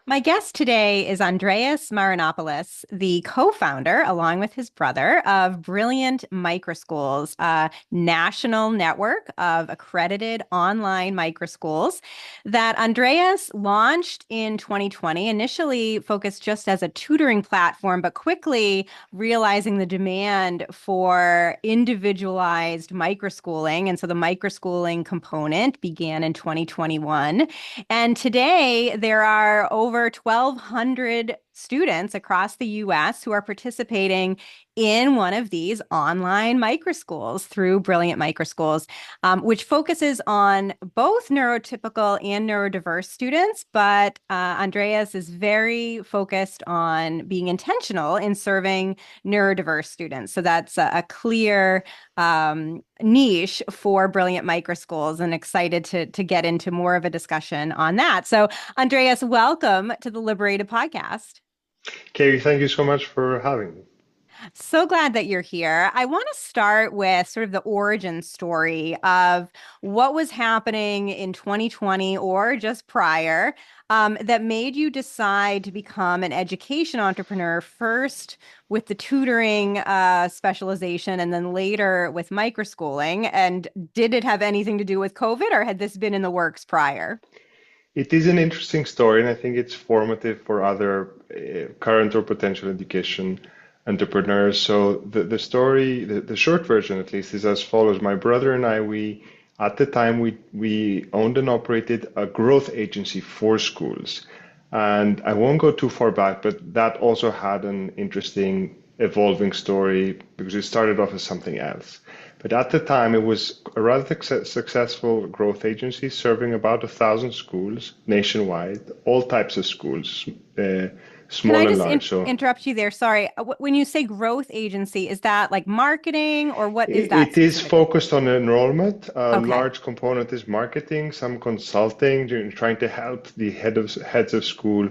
My guest today is Andreas Marinopoulos, the co-founder, along with his brother, of Brilliant Microschools, a national network of accredited online microschools that Andreas launched in 2020, initially focused just as a tutoring platform, but quickly realizing the demand for individualized microschooling. And so the microschooling component began in 2021. And today, there are over 1,200 students across the US who are participating in one of these online microschools through Brilliant Microschools, which focuses on both neurotypical and neurodiverse students. But Andreas is very focused on being intentional in serving neurodiverse students. So that's a clear niche for Brilliant Microschools, and excited to get into more of a discussion on that. So, Andreas, welcome to the LiberatED podcast. Kerry, thank you so much for having me. So glad that you're here. I want to start with sort of the origin story of what was happening in 2020 or just prior, that made you decide to become an education entrepreneur, first with the tutoring specialization and then later with microschooling. And did it have anything to do with COVID, or had this been in the works prior? It is an interesting story, and I think it's formative for other current or potential education entrepreneurs. So the story, the short version at least, is as follows. My brother and I, at the time we owned and operated a growth agency for schools. And I won't go too far back, but that also had an interesting evolving story because it started off as something else. But at the time, it was a rather successful growth agency serving about 1,000 schools nationwide, all types of schools, Can I small and just large. So interrupt you there? Sorry. When you say growth agency, is that like marketing, or what is that it is specifically? focused on enrollment. A Okay. large component is marketing, some consulting, trying to help the heads of school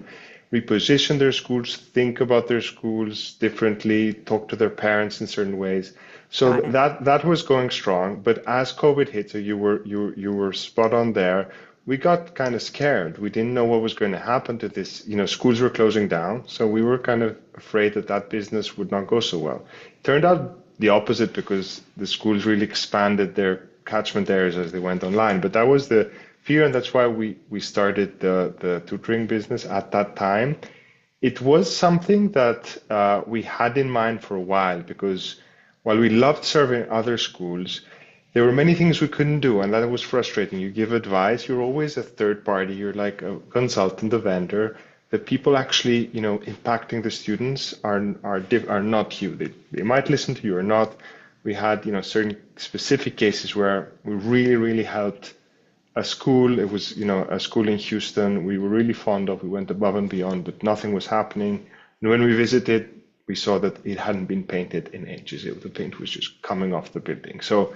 reposition their schools, think about their schools differently, talk to their parents in certain ways. So Got it. that was going strong. But as COVID hit, so you were spot on there. We got kind of scared. We didn't know what was going to happen to this. Schools were closing down, so we were kind of afraid that that business would not go so well. Turned out the opposite because the schools really expanded their catchment areas as they went online. But that was the fear, and that's why we started the tutoring business at that time. It was something that we had in mind for a while because while we loved serving other schools, there were many things we couldn't do, and that was frustrating. You give advice, you're always a third party, you're like a consultant, a vendor. The people actually, impacting the students are not you. They might listen to you or not. We had, certain specific cases where we really, really helped a school. It was, a school in Houston we were really fond of. We went above and beyond, but nothing was happening. And when we visited, we saw that it hadn't been painted in ages. The paint was just coming off the building. So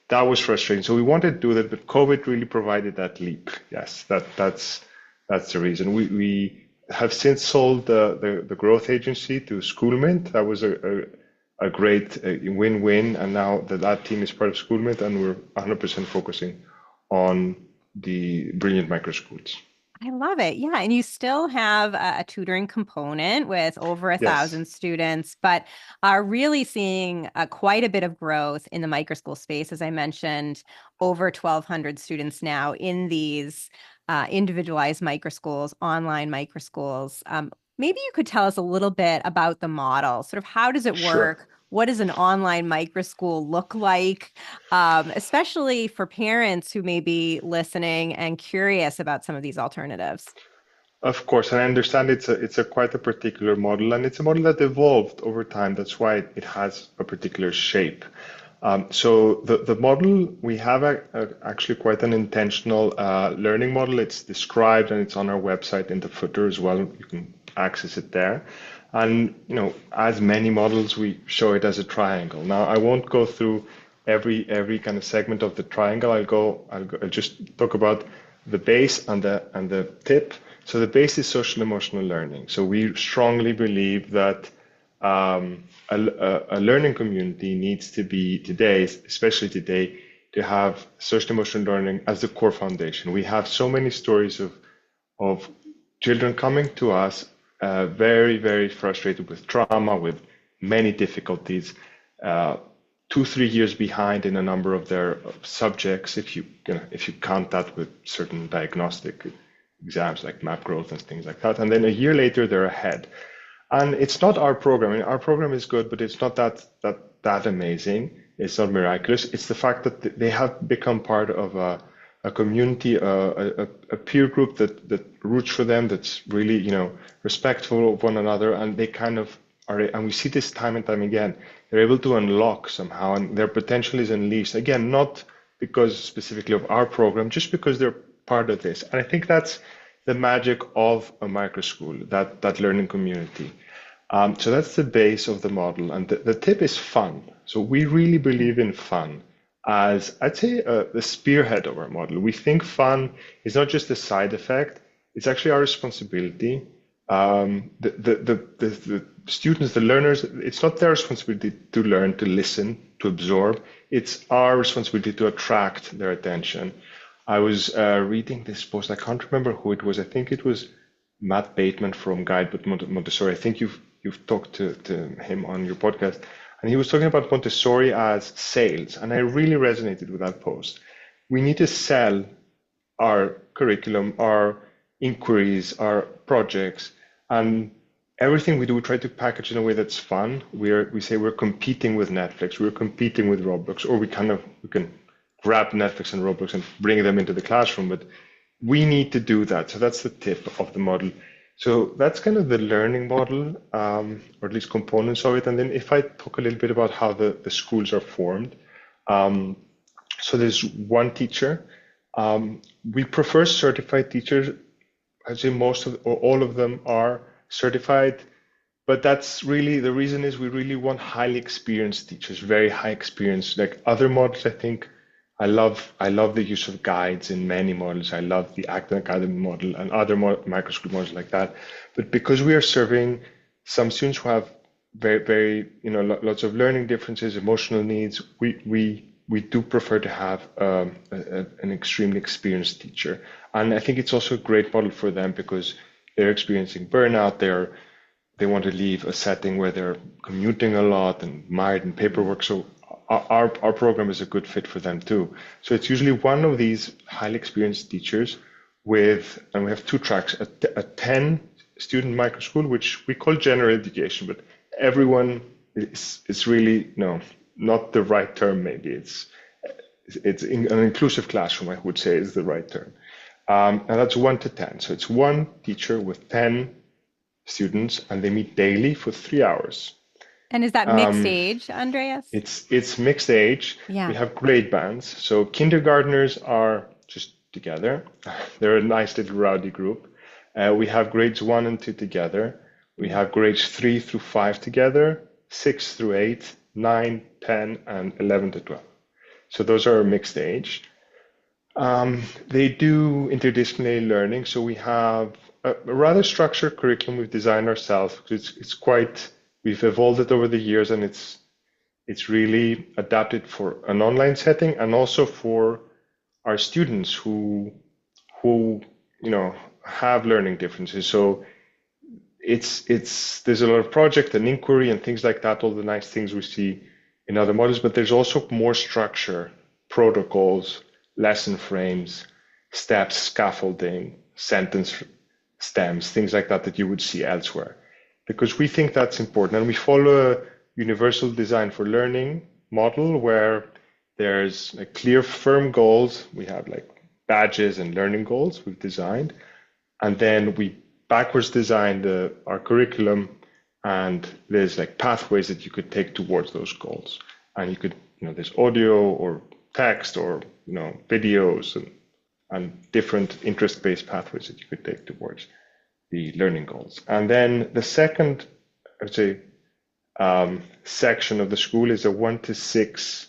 that was frustrating. So we wanted to do that, but COVID really provided that leap. Yes, that's the reason. We have since sold the growth agency to Schoolmint. That was a great win-win, and now that team is part of Schoolmint, and we're 100% focusing on the Brilliant Microschools. I love it. Yeah. And you still have a tutoring component with over a Yes. thousand students, but are really seeing quite a bit of growth in the microschool space. As I mentioned, over 1,200 students now in these individualized microschools, online microschools. Maybe you could tell us a little bit about the model. Sort of how does it Sure. work? What does an online microschool look like? Especially for parents who may be listening and curious about some of these alternatives. Of course, and I understand it's a quite a particular model, and it's a model that evolved over time. That's why it has a particular shape. So the model we have actually quite an intentional learning model. It's described and it's on our website in the footer as well. You can access it there. And as many models, we show it as a triangle. Now, I won't go through every kind of segment of the triangle. I'll just talk about the base and the tip. So the base is social emotional learning. So we strongly believe that a learning community needs to be today, especially today, to have social emotional learning as the core foundation. We have so many stories of children coming to us very, very frustrated with trauma, with many difficulties, uh, 2, 3 years behind in a number of their subjects, if you count that with certain diagnostic exams like map growth and things like that. And then a year later, they're ahead. And it's not our program. I mean, our program is good, but it's not that amazing. It's not miraculous. It's the fact that they have become part of a community, a peer group that roots for them, that's really, respectful of one another, and they kind of are. And we see this time and time again. They're able to unlock somehow, and their potential is unleashed. Again, not because specifically of our program, just because they're part of this. And I think that's the magic of a micro school, that learning community. So that's the base of the model. And the tip is fun. So we really believe in fun as, I'd say, the spearhead of our model. We think fun is not just a side effect, it's actually our responsibility. The students, the learners, it's not their responsibility to learn, to listen, to absorb. It's our responsibility to attract their attention. I was reading this post. I can't remember who it was. I think it was Matt Bateman from Guide with Montessori. I think you've talked to him on your podcast, and he was talking about Montessori as sales, and I really resonated with that post. We need to sell our curriculum, our inquiries, our projects, and everything we do. We try to package in a way that's fun. We say we're competing with Netflix, we're competing with Roblox, or we can grab Netflix and Roblox and bring them into the classroom, but we need to do that. So that's the tip of the model. So that's kind of the learning model, or at least components of it. And then if I talk a little bit about how the schools are formed. So there's one teacher. We prefer certified teachers. I'd say most of or all of them are certified, but that's really the reason is we really want highly experienced teachers, very high experience. Like other models, I think I love the use of guides in many models. I love the Acton Academy model and other micro school models like that. But because we are serving some students who have very, very, lots of learning differences, emotional needs, we do prefer to have an extremely experienced teacher. And I think it's also a great model for them because they're experiencing burnout. They want to leave a setting where they're commuting a lot and mired in paperwork. So our program is a good fit for them too. So it's usually one of these highly experienced teachers and we have two tracks, a 10 student micro school, which we call general education, but everyone is really, no, not the right term. Maybe it's an inclusive classroom, I would say is the right term. And that's 1 to 10. So it's one teacher with 10 students and they meet daily for 3 hours. And is that mixed age, Andreas? It's mixed age. Yeah. We have grade bands. So kindergartners are just together. They're a nice little rowdy group. We have grades 1 and 2 together. We have grades 3 through 5 together, 6 through 8, 9, 10, and 11 to 12. So those are mixed age. They do interdisciplinary learning. So we have a rather structured curriculum we've designed ourselves. We've evolved it over the years, and it's really adapted for an online setting and also for our students who have learning differences. So there's a lot of project and inquiry and things like that, all the nice things we see in other models, but there's also more structure, protocols, lesson frames, steps, scaffolding, sentence stems, things like that you would see elsewhere. Because we think that's important. And we follow a universal design for learning model where there's clear, firm goals. We have badges and learning goals we've designed. And then we backwards designed our curriculum, and there's pathways that you could take towards those goals. And you could, there's audio or text or, videos and different interest-based pathways that you could take towards the learning goals. And then the second, I would say, section of the school is a 1 to 6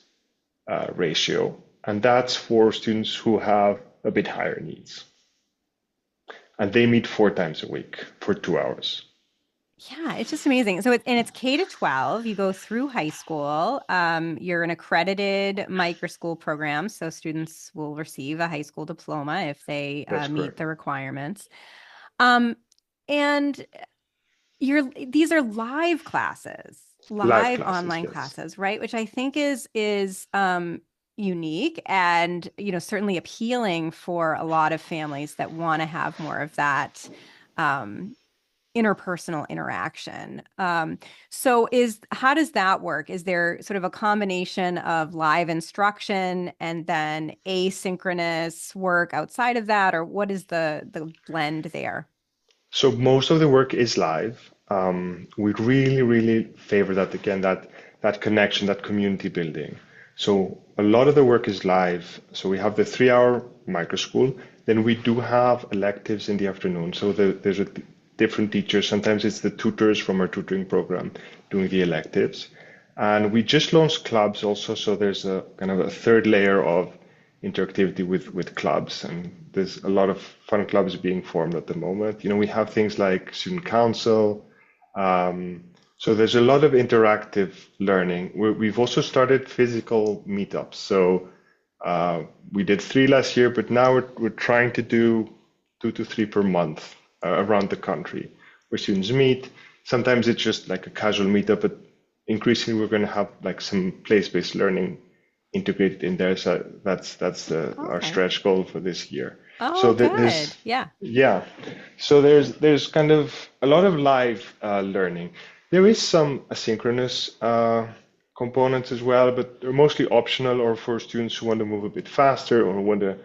ratio. And that's for students who have a bit higher needs. And they meet 4 times a week for 2 hours. Yeah, it's just amazing. So it's K to 12. You go through high school. You're an accredited micro school program. So students will receive a high school diploma if they meet the requirements. Um, and these are Live live classes, online yes. classes, right? Which I think is unique and certainly appealing for a lot of families that want to have more of that um, interpersonal interaction. So how does that work? Is there sort of a combination of live instruction and then asynchronous work outside of that, or what is the blend there? So most of the work is live. We really, really favor that again, that connection, that community building. So a lot of the work is live. So we have the 3 hour micro school. Then we do have electives in the afternoon. So there's a different teachers. Sometimes it's the tutors from our tutoring program doing the electives. And we just launched clubs also. So there's a kind of a third layer of interactivity with clubs, and there's a lot of fun clubs being formed at the moment. We have things like student council. So there's a lot of interactive learning. We've also started physical meetups. So we did 3 last year, but now we're trying to do 2 to 3 per month around the country where students meet. Sometimes it's just like a casual meetup, but increasingly we're going to have like some place-based learning integrated in there. So our Okay. stretch goal for this year. So Oh, there's good. Yeah. yeah. So there's kind of a lot of live learning. There is some asynchronous components as well, but they're mostly optional or for students who want to move a bit faster or want to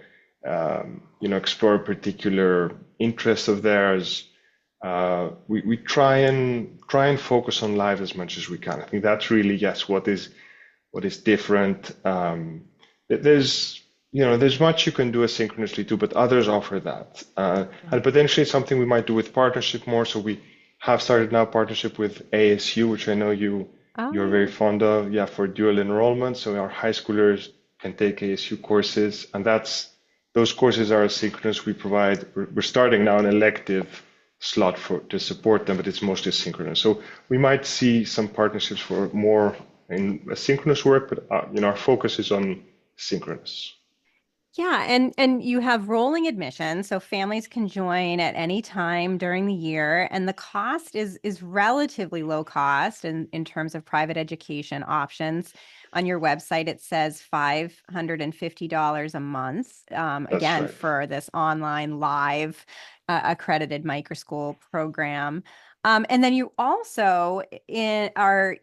explore a particular interest of theirs. We try and focus on live as much as we can. I think that's really, yes, what is different. There's much you can do asynchronously too, but others offer that. And potentially something we might do with partnership more. So we have started now partnership with ASU, which I know Oh, you're very yeah. fond of, yeah, for dual enrollment. So our high schoolers can take ASU courses, and those courses are asynchronous. We're starting now an elective slot to support them, but it's mostly synchronous. So we might see some partnerships for more in asynchronous work, but our focus is on synchronous. Yeah, and you have rolling admission, so families can join at any time during the year, and the cost is relatively low cost in terms of private education options. On your website, it says $550 a month, That's again, right. for this online live accredited microschool program. And then you also are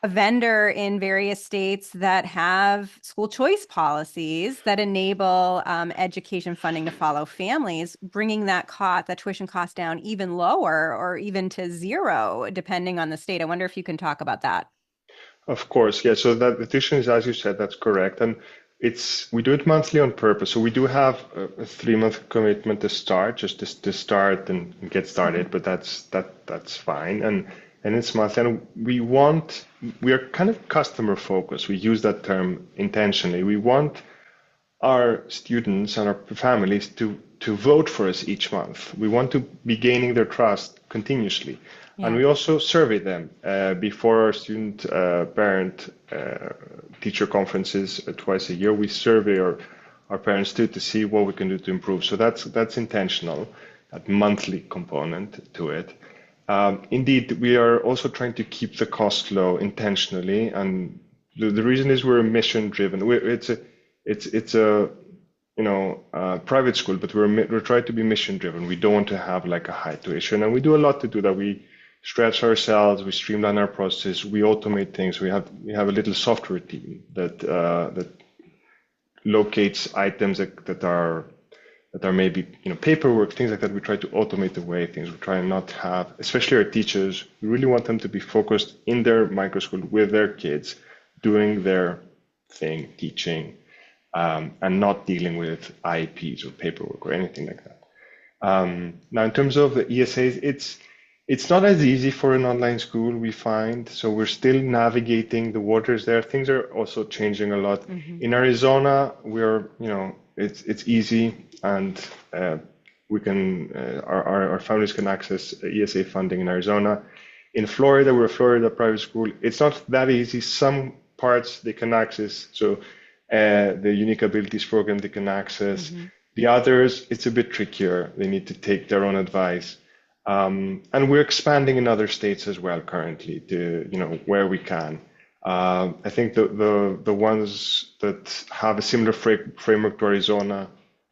a vendor in various states that have school choice policies that enable education funding to follow families, bringing that tuition cost down even lower or even to zero, depending on the state. I wonder if you can talk about that. Of course, yeah. So that the tuition is, as you said, that's correct, and we do it monthly on purpose. So we do have a 3 month commitment to start, just to start and get Mhm. started. But that's fine, and it's monthly. And we are kind of customer focused. We use that term intentionally. We want our students and our families to vote for us each month. We want to be gaining their trust continuously. And Yeah. we also survey them before our student parent teacher conferences twice a year. We survey our parents too to see what we can do to improve. So that's intentional, that monthly component to it. Indeed, we are also trying to keep the cost low intentionally, and the reason is we're mission driven. It's a private school, but we're trying to be mission driven. We don't want to have like a high tuition, and we do a lot to do that. We stretch ourselves, we streamline our process, we automate things. We have a little software team that locates items that are maybe paperwork, things like that. We try to automate away things. We try and not have, especially our teachers. We really want them to be focused in their micro school with their kids, doing their thing, teaching, and not dealing with IEPs or paperwork or anything like that. Now, in terms of the ESAs, it's not as easy for an online school, we find. So we're still navigating the waters there. Things are also changing a lot. Mhm. In Arizona, it's easy, and we can our families can access ESA funding in Arizona. In Florida, we're a Florida private school. It's not that easy. Some parts they can access. So the Unique Abilities program they can access. Mhm. The others, it's a bit trickier. They need to take their own advice. And we're expanding in other states as well currently to, where we can. I think the ones that have a similar framework to Arizona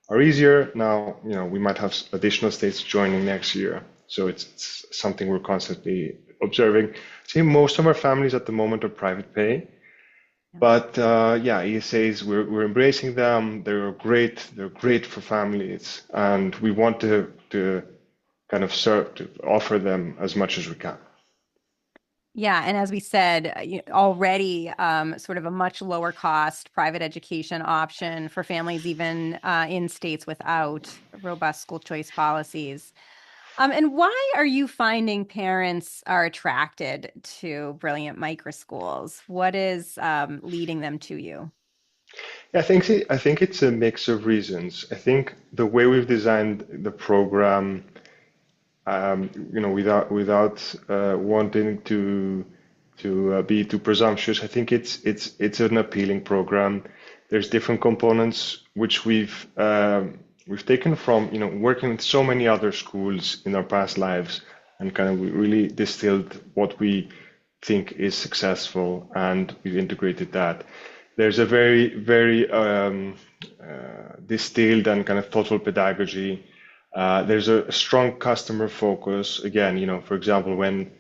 are easier. Now, we might have additional states joining next year. So it's something we're constantly observing. See, most of our families at the moment are private pay. But yeah, ESAs, we're embracing them. They're great. They're great for families, and we want to kind of serve to offer them as much as we can. Yeah, and as we said, already sort of a much lower cost private education option for families even in states without robust school choice policies. And why are you finding parents are attracted to Brilliant Microschools? What is leading them to you? Yeah, I think it's a mix of reasons. I think the way we've designed the program, without wanting to be too presumptuous, I think it's an appealing program. There's different components which we've taken from working with so many other schools in our past lives, and kind of we really distilled what we think is successful, and we've integrated that. There's a very, very distilled and kind of thoughtful pedagogy. There's a strong customer focus. Again, for example, when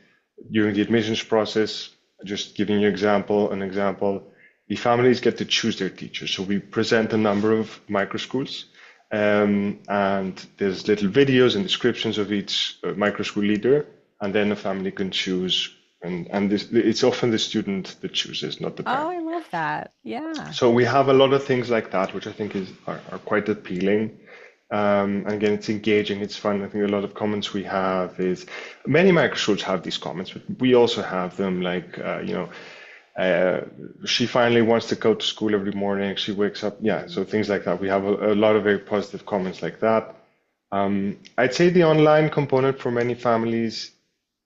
during the admissions process, just giving you an example, the families get to choose their teachers. So we present a number of microschools, and there's little videos and descriptions of each microschool leader, and then the family can choose. And it's often the student that chooses, not the Oh, parent. I love that. Yeah. So we have a lot of things like that, which I think are quite appealing. And again, it's engaging, it's fun. I think a lot of comments we have is many microschools have these comments, but we also have them like, she finally wants to go to school every morning. She wakes up. Yeah, so things like that. We have a lot of very positive comments like that. I'd say the online component for many families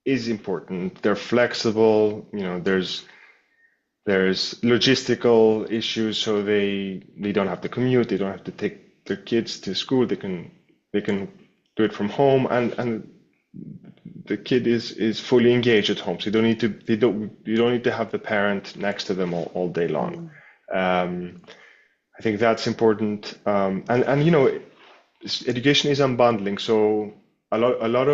is important. They're flexible. There's logistical issues, so they don't have to commute. They don't have to take their kids to school. They can do it from home, and the kid is fully engaged at home. So you don't need to have the parent next to them all day long. Mm. I think that's important. And education is unbundling. So a lot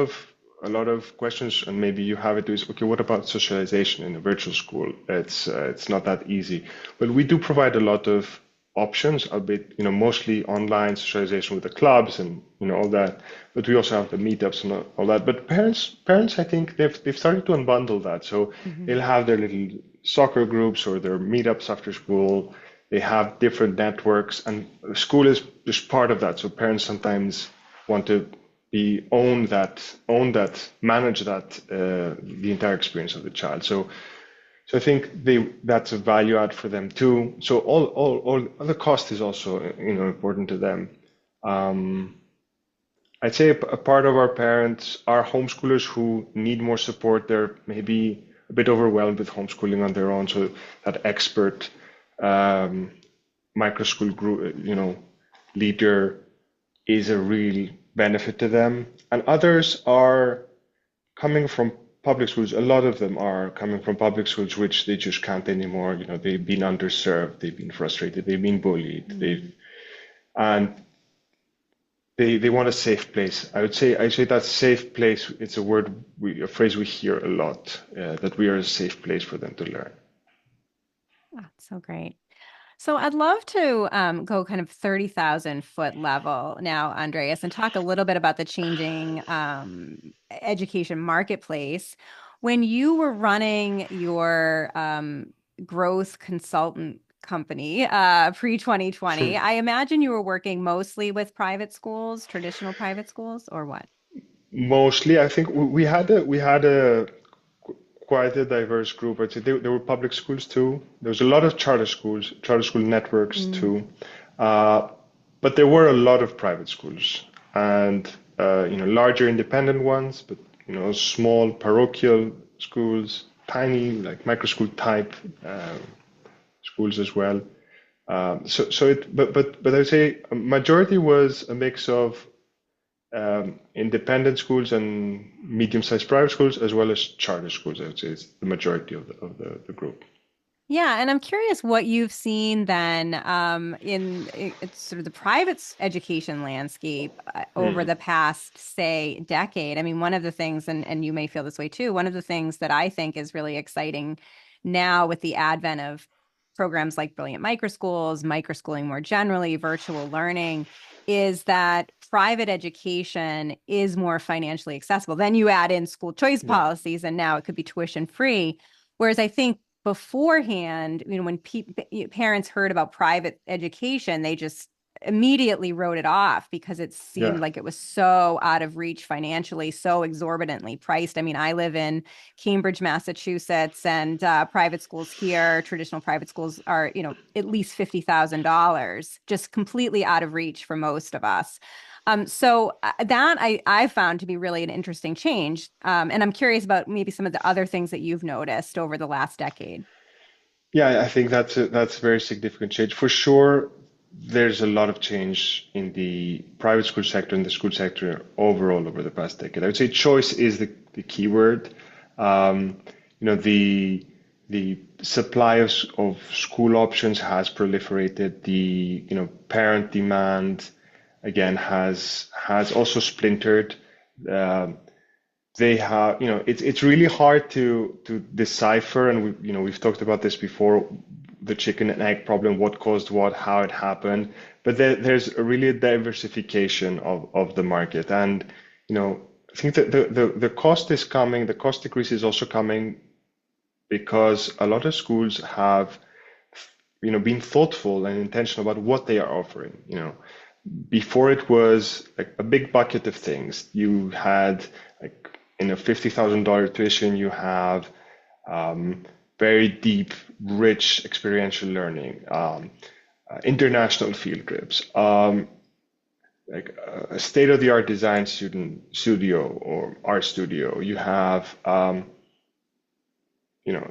of questions, and maybe you have it, is okay, what about socialization in a virtual school? It's not that easy, but we do provide a lot of options, a bit, mostly online socialization with the clubs and all that. But we also have the meetups and all that. But parents, I think they've started to unbundle that. So Mhm. they'll have their little soccer groups or their meetups after school. They have different networks, and school is just part of that. So parents sometimes want to manage that, the entire experience of the child. So I think that's a value add for them too. So all the cost is also important to them. Um, I'd say a part of our parents are homeschoolers who need more support. They're maybe a bit overwhelmed with homeschooling on their own. So that expert um, microschool group, leader is a real benefit to them. And others are coming from public schools. A lot of them are coming from public schools, which they just can't anymore. They've been underserved, they've been frustrated, they've been bullied, Mm. and they want a safe place. I say that safe place. It's a phrase we hear a lot. That we are a safe place for them to learn. Oh, so great. So I'd love to go kind of 30,000 foot level now, Andreas, and talk a little bit about the changing education marketplace. When you were running your growth consultant company pre-2020, I imagine you were working mostly with private schools, traditional private schools, or what? Mostly, I think we had a quite a diverse group. I'd say there were public schools too. There was a lot of charter schools, charter school networks Mm. too. Uh, but there were a lot of private schools, and larger independent ones, but small parochial schools, tiny like micro school type schools as well. But I would say a majority was a mix of independent schools and medium-sized private schools, as well as charter schools. I would say is the majority of the group. Yeah, and I'm curious what you've seen then in it's sort of the private education landscape over Hmm. the past, say, decade. I mean, one of the things, and you may feel this way too, one of the things that I think is really exciting now with the advent of programs like Brilliant Microschools, microschooling more generally, virtual learning, is that private education is more financially accessible. Then you add in school choice Yeah. policies, and now it could be tuition free. Whereas I think beforehand, when parents heard about private education, they just immediately wrote it off because it seemed Yeah. like it was so out of reach financially, so exorbitantly priced. I mean, I live in Cambridge, Massachusetts, and private schools here, traditional private schools are, at least $50,000, just completely out of reach for most of us. So that I found to be really an interesting change. And I'm curious about maybe some of the other things that you've noticed over the last decade. Yeah, I think that's a very significant change. For sure, there's a lot of change in the private school sector and the school sector overall over the past decade. I would say choice is the key word. Um, the supply of school options has proliferated. Parent demand again has also splintered. Um they have, it's really hard to decipher, and we've talked about this before, the chicken and egg problem, what caused what, how it happened. But there's really a diversification of the market, and I think that the cost is coming. The cost decrease is also coming because a lot of schools have been thoughtful and intentional about what they are offering. Before it was like a big bucket of things. You had like in a $50,000 tuition, you have very deep, rich experiential learning, international field trips, like a state-of-the-art design student studio or art studio. You have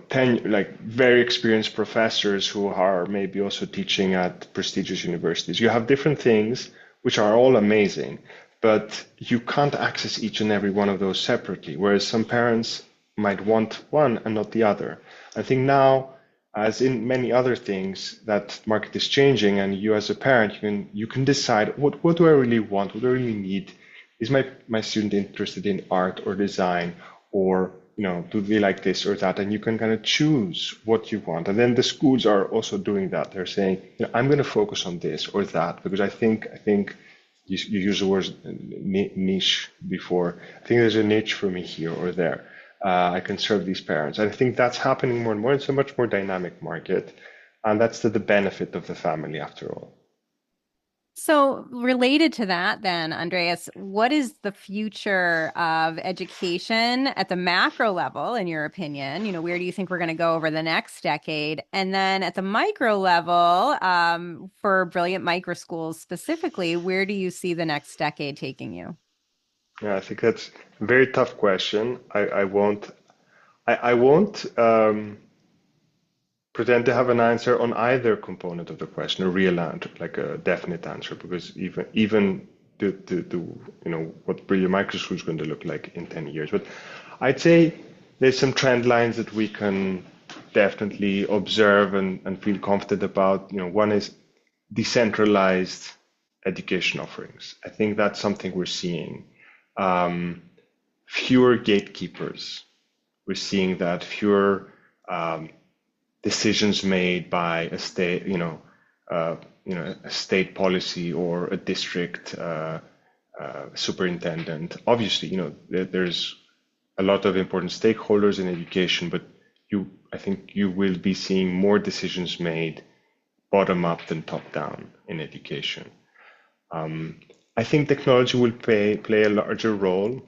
10 like very experienced professors who are maybe also teaching at prestigious universities. You have different things which are all amazing, but you can't access each and every one of those separately, whereas some parents might want one and not the other. I think now, as in many other things, that market is changing, and you as a parent, you can decide what do I really want, what do I really need? Is my student interested in art or design, or do they like this or that? And you can kind of choose what you want. And then the schools are also doing that. They're saying, I'm going to focus on this or that because I think you used the word niche before. I think there's a niche for me here or there. I can serve these parents. And I think that's happening more and more. It's a much more dynamic market, and that's the benefit of the family after all. So, related to that, then, Andreas, what is the future of education at the macro level, in your opinion? Where do you think we're going to go over the next decade? And then at the micro level, for Brilliant Microschools specifically, where do you see the next decade taking you? Yeah, I think that's a very tough question. I won't pretend to have an answer on either component of the question, a real answer, like a definite answer, because even what Brilliant Microschools is going to look like in 10 years. But I'd say there's some trend lines that we can definitely observe and feel confident about. One is decentralized education offerings. I think that's something we're seeing. Um, Fewer gatekeepers. We're seeing that fewer um, decisions made by a state, a state policy or a district superintendent. Obviously, there's a lot of important stakeholders in education, but I think you will be seeing more decisions made bottom up than top down in education. I think technology will play a larger role,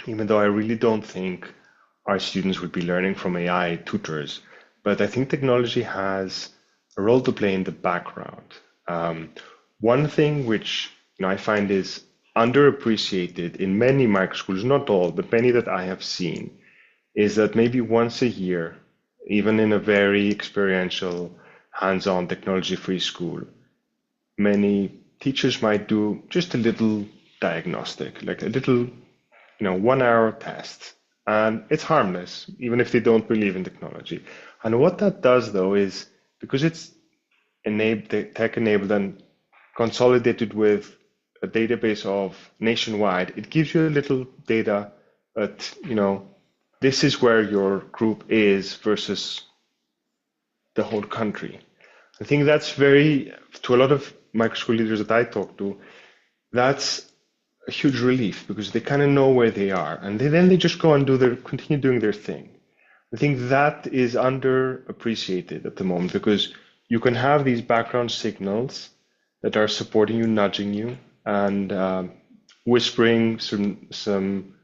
even though I really don't think our students would be learning from AI tutors. But I think technology has a role to play in the background. Um, One thing which I find is underappreciated in many microschools, not all, but many that I have seen, is that maybe once a year, even in a very experiential hands-on technology-free school, many teachers might do just a little diagnostic, like a little, 1 hour test. And it's harmless, even if they don't believe in technology. And what that does, though, is because it's tech enabled and consolidated with a database of nationwide, it gives you a little data that, this is where your group is versus the whole country. I think that's to a lot of microschool leaders that I talk to, that's a huge relief because they kind of know where they are, and then they just go and continue doing their thing. I think that is underappreciated at the moment because you can have these background signals that are supporting you, nudging you, and whispering some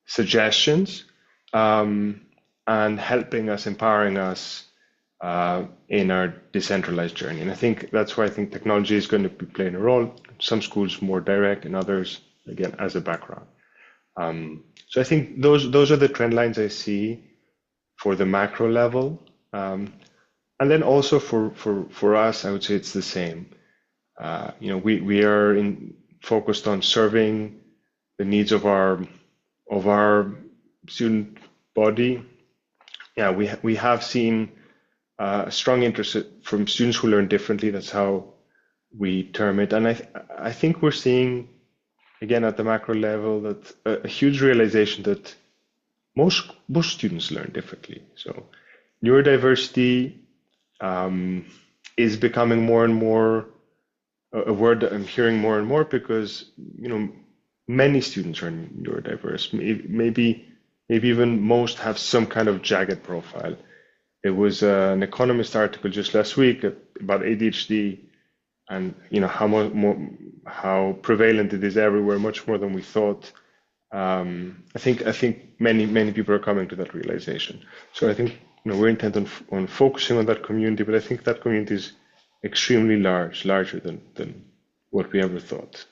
suggestions, and helping us, empowering us in our decentralized journey. And I think that's why I think technology is going to be playing a role. Some schools more direct, and others again as a background. So I think those are the trend lines I see for the macro level. And then also for us, I would say it's the same. We are focused on serving the needs of our student body. Yeah, we have seen a strong interest from students who learn differently. That's how we term it. And I think we're seeing, again, at the macro level, that a huge realization that most students learn differently. So neurodiversity is becoming more and more a word that I'm hearing more and more because, many students are neurodiverse. Maybe even most have some kind of jagged profile. It was an Economist article just last week about ADHD and how prevalent it is everywhere, much more than we thought. I think many people are coming to that realization. So I think we're intent on focusing on that community, but I think that community is extremely larger than what we ever thought.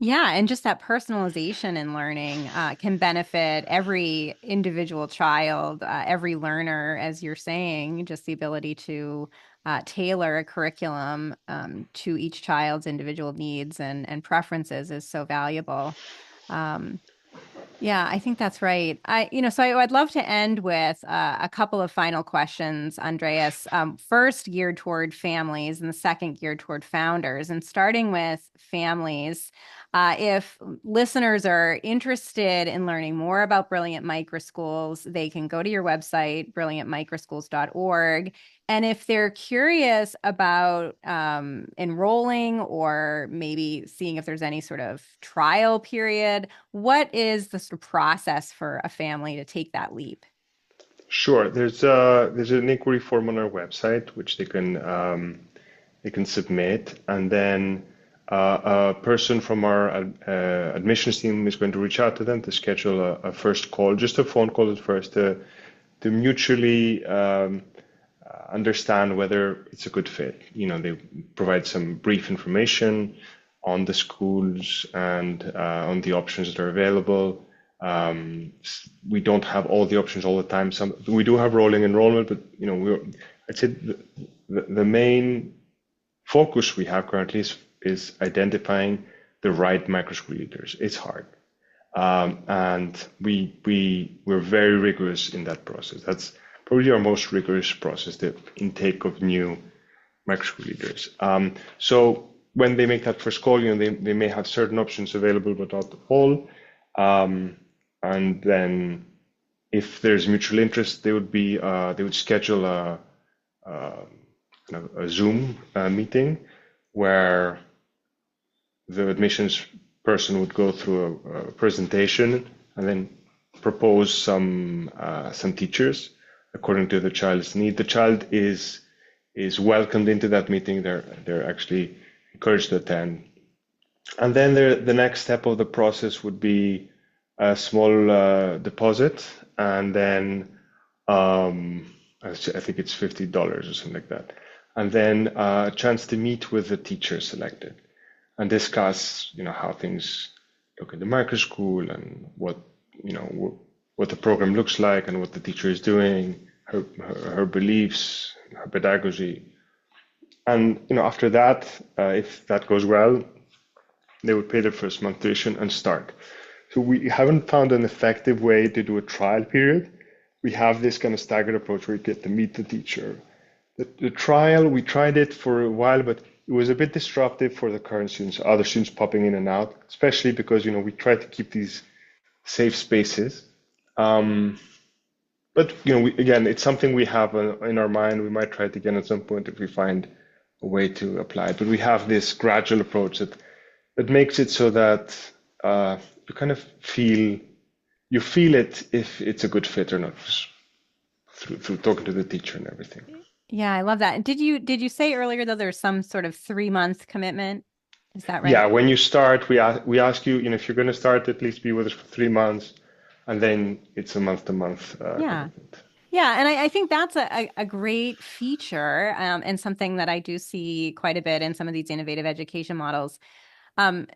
Yeah, and just that personalization in learning can benefit every individual child, every learner, as you're saying, just the ability to tailor a curriculum to each child's individual needs and preferences is so valuable. Yeah, I think that's right. I'd love to end with a couple of final questions, Andreas. First, geared toward families, and the second geared toward founders. And starting with families, if listeners are interested in learning more about Brilliant Microschools, they can go to your website, brilliantmicroschools.org. And if they're curious about enrolling or maybe seeing if there's any sort of trial period, what is the sort of process for a family to take that leap? Sure. There's an inquiry form on our website which they can submit, and then a person from our admissions team is going to reach out to them to schedule a first call, just a phone call at first, to mutually understand whether it's a good fit. They provide some brief information on the schools and on the options that are available. We don't have all the options all the time. We do have rolling enrollment, but I'd say the main focus we have currently is identifying the right microschool leaders. It's hard, and we're very rigorous in that process. That's probably our most rigorous process, the intake of new microschool leaders. So when they make that first call, they may have certain options available, but not all. And then if there's mutual interest, they would schedule a Zoom meeting where the admissions person would go through a presentation and then propose some teachers according to the child's need. The child is welcomed into that meeting. They're actually encouraged to attend. And then the next step of the process would be a small deposit, and then I think it's $50 or something like that, and then a chance to meet with the teacher selected and discuss, how things look in the microschool and what the program looks like and what the teacher is doing, her beliefs, her pedagogy. And after that, if that goes well, they would pay their first month tuition and start. So we haven't found an effective way to do a trial period. We have this kind of staggered approach where you get to meet the teacher. The trial, we tried it for a while, but it was a bit disruptive for the current students, other students popping in and out, especially because, we try to keep these safe spaces. Um, but, again, it's something we have in our mind. We might try it again at some point if we find a way to apply it. But we have this gradual approach that makes it so that you kind of you feel it if it's a good fit or not through talking to the teacher and everything. Yeah, I love that. And did you say earlier though there's some sort of 3 month commitment? Is that Yeah, right? when you start, we ask you, if you're going to start, at least be with us for 3 months, and then it's a month-to-month Yeah. commitment. Yeah, and I think that's a great feature, and something that I do see quite a bit in some of these innovative education models. Um,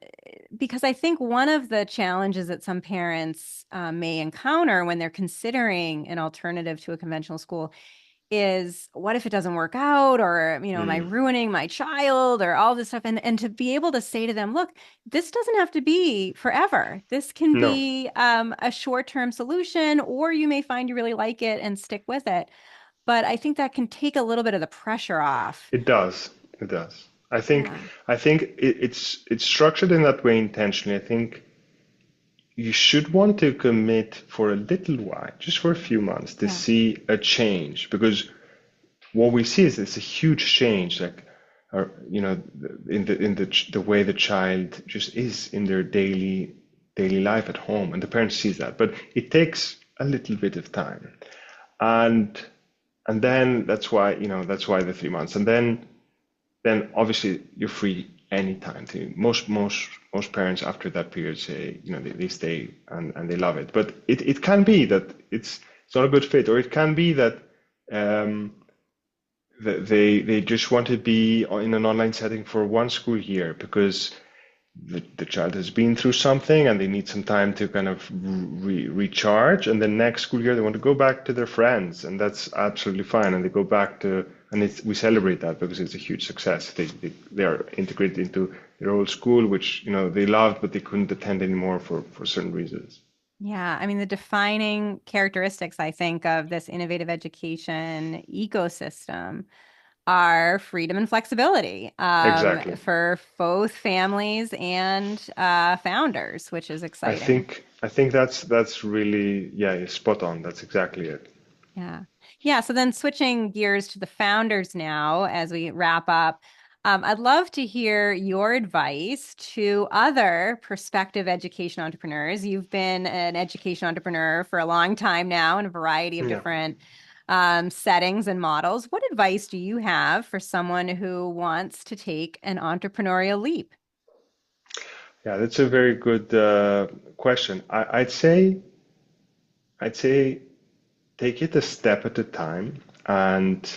because I think one of the challenges that some parents may encounter when they're considering an alternative to a conventional school is, what if it doesn't work out, or am I Mm. ruining my child, or all this stuff, and to be able to say to them, look, this doesn't have to be forever. This can No, be a short-term solution, or you may find you really like it and stick with it. But I think that can take a little bit of the pressure off. it does. It does. I think Yeah, I think it's structured in that way intentionally. I think you should want to commit for a little while, just for a few months, to yeah, see a change, because what we see is it's a huge change, like, in the way the child just is in their daily life at home, and the parent sees that, but it takes a little bit of time, and then that's why the 3 months, and then obviously you're free anytime to most parents after that period say they stay and they love it, but it can be that it's not a good fit, or it can be that um, they just want to be in an online setting for one school year because the child has been through something and they need some time to kind of recharge, and the next school year they want to go back to their friends, and that's absolutely fine, and they go back to, and we celebrate that because it's a huge success. They are integrated into their old school, which they loved but they couldn't attend anymore for certain reasons. yeah. I mean, the defining characteristics, I think, of this innovative education ecosystem are freedom and flexibility, Exactly. for both families and founders, which is I exciting. think I think that's really, yeah, spot on. That's exactly it. Yeah. Yeah. So then switching gears to the founders now as we wrap up, I'd love to hear your advice to other prospective education entrepreneurs. You've been an education entrepreneur for a long time now in a variety of Yeah. different settings and models. What advice do you have for someone who wants to take an entrepreneurial leap? Yeah, that's a very good question. I'd say take it a step at a time and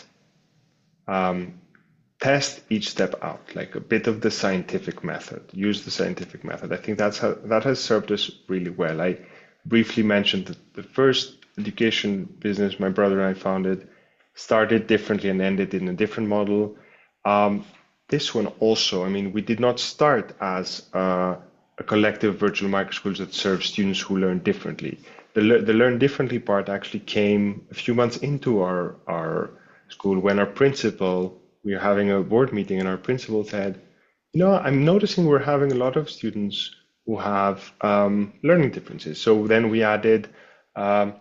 um, test each step out, like a bit of the scientific method. Use the scientific method. I think that has served us really well. I briefly mentioned that the first education business my brother and I founded started differently and ended in a different model. Um, this one also, I mean, we did not start as a collective virtual microschools that serve students who learn differently. The learn differently part actually came a few months into our school when our principal, we were having a board meeting and our principal said, I'm noticing we're having a lot of students who have learning differences. So then we added um,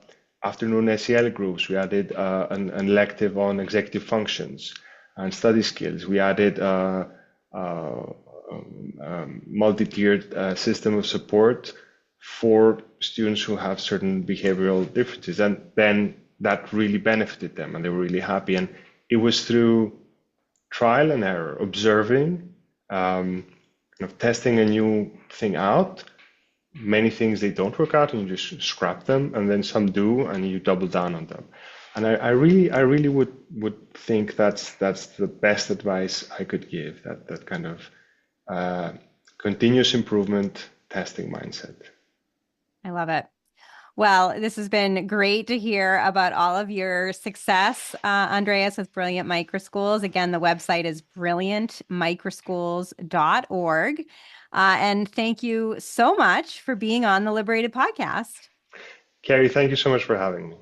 afternoon SEL groups. We added an elective on executive functions and study skills. We added uh, multi-tiered system of support for students who have certain behavioral differences. And then that really benefited them and they were really happy. And it was through trial and error, observing, testing a new thing out. Many things they don't work out and you just scrap them, and then some do and you double down on them. And I really would think that's the best advice I could give. That kind of uh, continuous improvement testing mindset. I love it. Well, this has been great to hear about all of your success, Andreas, with Brilliant Microschools. Again, the website is brilliantmicroschools.org. And thank you so much for being on the Liberated podcast. Kerry, thank you so much for having me.